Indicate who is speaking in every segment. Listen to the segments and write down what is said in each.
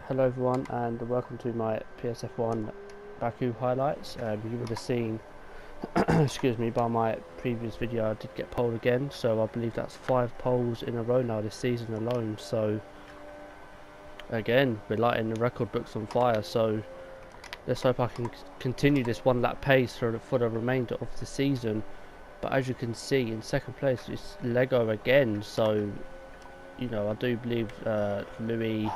Speaker 1: Hello everyone and welcome to my PSF1 Baku highlights. You would have seen, excuse me, by my previous video I did get pole again, so I believe that's 5 poles in a row now this season alone. So again, we're lighting the record books on fire, so let's hope I can continue this 1 lap pace for the remainder of the season. But as you can see, in second place it's Lego again, so you know, I do believe Louis,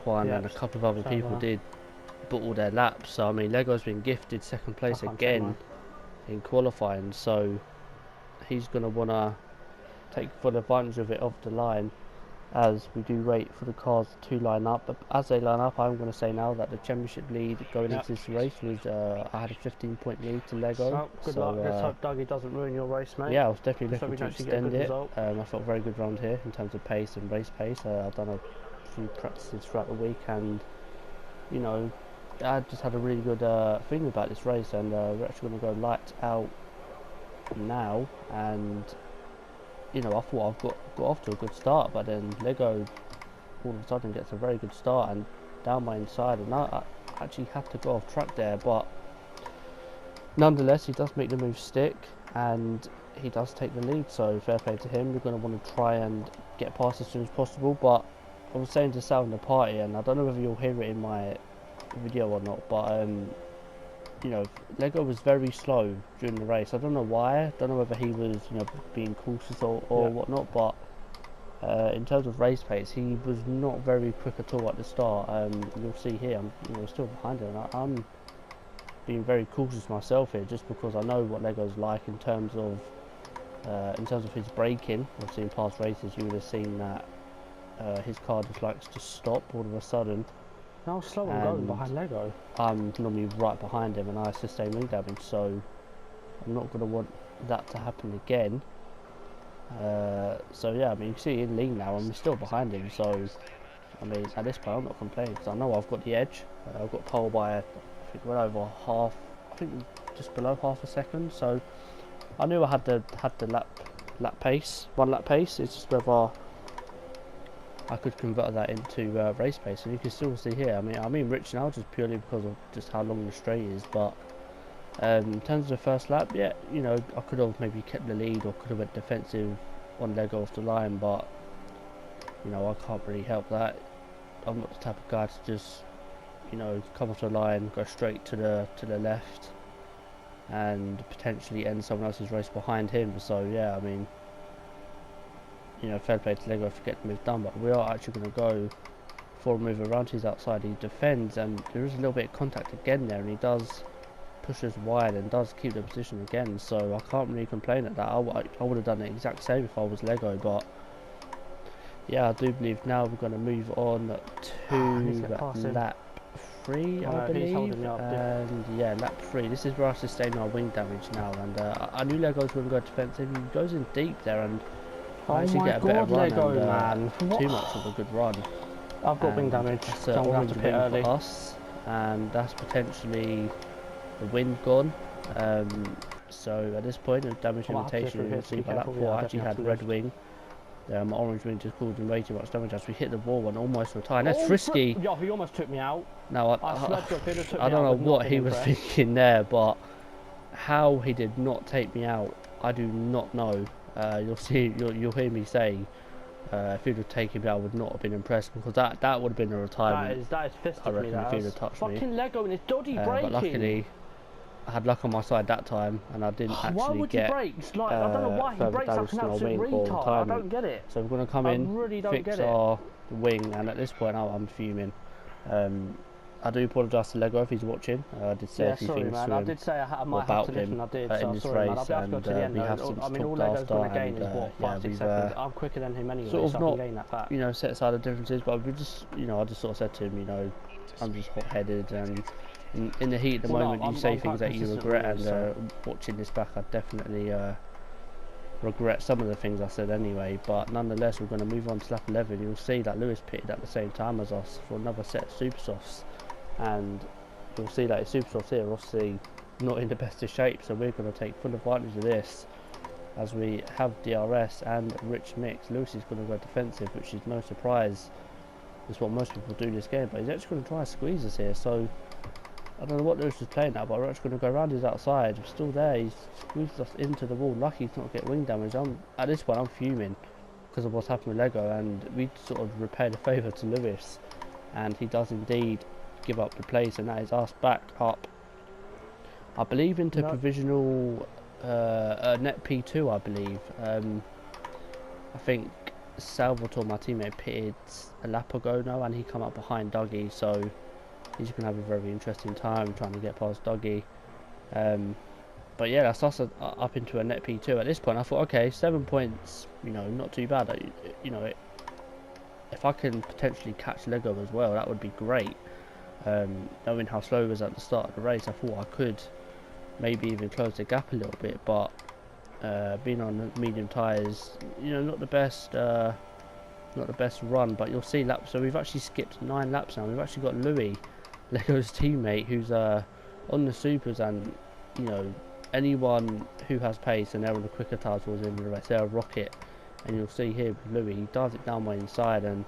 Speaker 1: Juan and a couple of other people did book all their laps. So I mean, Lego's been gifted second place again in qualifying, so he's going to want to take full advantage of it off the line as we do wait for the cars to line up. But as they line up, I'm going to say now that the championship lead going into this race was I had a 15-point lead to Lego.
Speaker 2: So, good luck. Let's hope Dougie doesn't ruin your race, mate.
Speaker 1: Yeah, I was definitely looking to extend it. I felt very good round here in terms of pace and race pace. I've done a few practices throughout the week, and you know, I just had a really good feeling about this race. And we're actually going to go light out now, and you know, I thought I've got off to a good start, but then Lego all of a sudden gets a very good start and down my inside, and I actually had to go off track there, but nonetheless he does make the move stick and he does take the lead, so fair play to him. We're going to want to try and get past as soon as possible. But I was saying to Sal in the party, and I don't know whether you'll hear it in my video or not, but you know, Lego was very slow during the race. I don't know why. I don't know whether he was, you know, being cautious or whatnot, but in terms of race pace, he was not very quick at all at the start. You'll see here, I'm, you know, still behind him, and I'm being very cautious myself here, just because I know what Lego's like in terms of his braking. Obviously, in past races, you would have seen that his car just likes to stop all of a sudden.
Speaker 2: How slow I'm going behind Lego?
Speaker 1: I'm normally right behind him, and I sustain wing damage, so I'm not going to want that to happen again. So yeah, I mean, you can see in lean now, I'm still behind him, so I mean, at this point I'm not complaining, because I know I've got the edge. I've got pole by, I think, well over half, I think just below half a second, so I knew I had the lap pace, 1 lap pace. It's just whether I could convert that into race pace, and you can still see here. I mean rich now just purely because of just how long the straight is. But in terms of the first lap, yeah, you know, I could have maybe kept the lead or could have went defensive on Lego off the line, but you know, I can't really help that. I'm not the type of guy to just, you know, come off the line, go straight to the left, and potentially end someone else's race behind him. So yeah, I mean, you know, fair play to Lego for getting the move done, but we are actually going to go for a move around his outside. He defends, and there is a little bit of contact again there, and he does push us wide and does keep the position again, so I can't really complain at that. I would have done the exact same if I was Lego, but yeah, I do believe now we're going to move on to lap 3, I believe, and yeah, lap 3. This is where I sustain our wing damage now, and I knew Lego's going to go defensive. He goes in deep there, and I actually get a better run,
Speaker 2: Lego,
Speaker 1: and too much of a good run.
Speaker 2: I've got wing damage,
Speaker 1: so I'm going to have to pit early for us, and that's potentially the wind gone. So at this point of damage limitation, you'll see by lap 4 I actually had red wing. My orange wing just caused way too much damage as we hit the wall and almost retired. That's frisky.
Speaker 2: Yeah, he almost took me out.
Speaker 1: No, I don't know what he was thinking there, but how he did not take me out, I do not know. You'll see, you'll hear me say, if he'd have taken me, I would not have been impressed, because that would have been a retirement.
Speaker 2: That is fisted
Speaker 1: I reckon
Speaker 2: me,
Speaker 1: if he'd have touched me.
Speaker 2: Fucking Lego and his dodgy braking.
Speaker 1: But luckily, I had luck on my side that time, and I didn't actually
Speaker 2: why would
Speaker 1: get
Speaker 2: you brake? Like, I don't know why he brakes like an absolute retard. I don't get it.
Speaker 1: So we're going to come in, fix our wing, and at this point I'm fuming. I do apologise to Lego if he's watching. I did say a few things to him
Speaker 2: I did say I might have to listen. I did. So
Speaker 1: in this
Speaker 2: sorry,
Speaker 1: race,
Speaker 2: man. I'll be able to go to the end. I mean, all Lego's going to gain is what, 5-6 seconds. I'm quicker than him anyway,
Speaker 1: sort of
Speaker 2: so I can gain that back.
Speaker 1: You know, set aside the differences, but we just, you know, I just sort of said to him, you know, I'm just hot-headed, and in the heat of the moment, you say things that you regret. And watching this back, I definitely regret some of the things I said anyway. But nonetheless, we're going to move on to lap 11. You'll see that Lewis pitted at the same time as us for another set of super softs, and you'll see that his super softs here are obviously not in the best of shape, so we're going to take full advantage of this as we have DRS and rich mix. Lewis is going to go defensive, which is no surprise It's what most people do this game, but he's actually going to try to squeeze us here. So I don't know what Lewis is playing now, but we're actually going to go around his outside. We're still there. He's squeezed us into the wall. Lucky he's not getting wing damage. At this point, I'm fuming because of what's happened with Lego, and we sort of repaired a favour to Lewis, and he does indeed give up the place, and that is us back up, I believe, into provisional net P2, I believe. I think Salvatore, my teammate, pitted a lap ago now, and he come up behind Dougie, so he's going to have a very interesting time trying to get past Dougie. But yeah, that's us up into a net P2. At this point, I thought, okay, 7 points, you know, not too bad. You know, if I can potentially catch Lego as well, that would be great. Knowing how slow he was at the start of the race, I thought I could maybe even close the gap a little bit, but being on medium tyres, you know, not the best run. But you'll see laps. So we've actually skipped 9 laps now. We've actually got Louis, Lego's teammate, who's on the supers, and you know, anyone who has pace and they're on the quicker tyres towards the end of the race, they're a rocket. And you'll see here with Louis, he dives it down my inside, and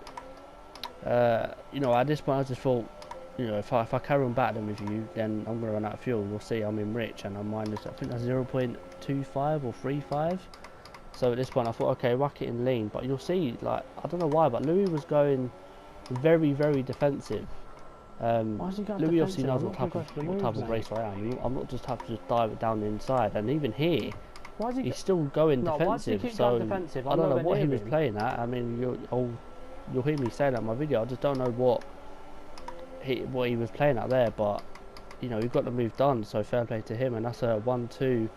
Speaker 1: you know, at this point I just thought, you know, if I carry on battling with you, then I'm going to run out of fuel. You'll see I'm in rich, and I'm minus, I think that's 0.25 or 35. So at this point I thought, okay, whack it in lean. But you'll see, like, I don't know why, but Louis was going very, very defensive.
Speaker 2: Why is he going
Speaker 1: Louis
Speaker 2: defensive?
Speaker 1: obviously knows what type of racer I am. I'm not just have to just dive it down the inside. And even here, he's still going defensive. So
Speaker 2: defensive?
Speaker 1: I don't know what he was playing at. I mean, you'll hear me say that in my video. I just don't know what he was playing out there, but you know, we've got the move done, so fair play to him. And that's a 1-2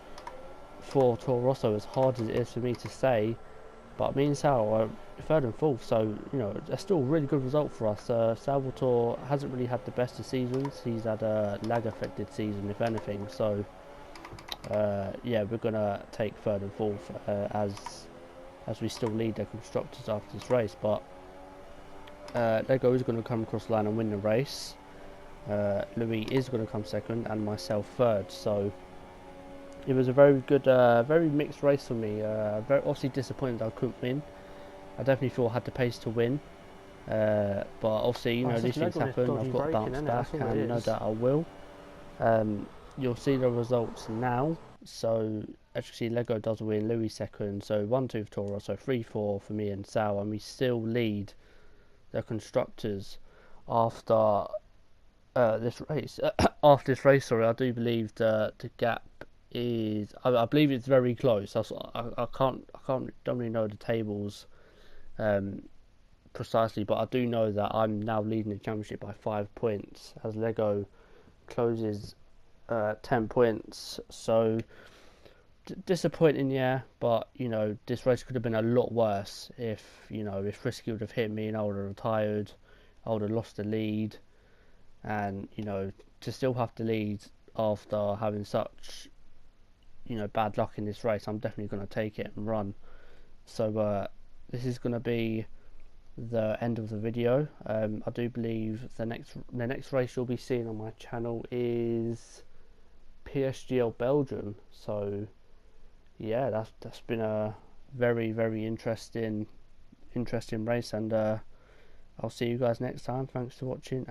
Speaker 1: for Toro Rosso, as hard as it is for me to say, but me and Sal are 3rd and 4th, so you know, that's still a really good result for us. Salvatore hasn't really had the best of seasons. He's had a lag affected season, if anything, so yeah, we're gonna take 3rd and 4th as we still lead the constructors after this race. But Lego is going to come across the line and win the race. Louis is going to come 2nd, and myself 3rd. So it was a very good, very mixed race for me. Very obviously disappointed I couldn't win. I definitely thought I had the pace to win, but obviously, you know, these things happen. I've got to bounce back, and no doubt I will. You'll see the results now. So as you see, Lego does win, Louis 2nd. So 1-2 for Toro, so 3-4 for me and Sal, and we still lead the constructors after this race. After this race, sorry, I do believe the gap is, I believe it's very close. I don't really know the tables precisely, but I do know that I'm now leading the championship by 5 points as Lego closes 10 points. So disappointing, yeah, but you know, this race could have been a lot worse if, you know, if Frisky would have hit me and I would have retired. I would have lost the lead, and you know, to still have to lead after having such, you know, bad luck in this race, I'm definitely going to take it and run. So this is going to be the end of the video. I do believe the next race you'll be seeing on my channel is PSGL Belgium. So yeah, that's been a very, very interesting race, and I'll see you guys next time. Thanks for watching.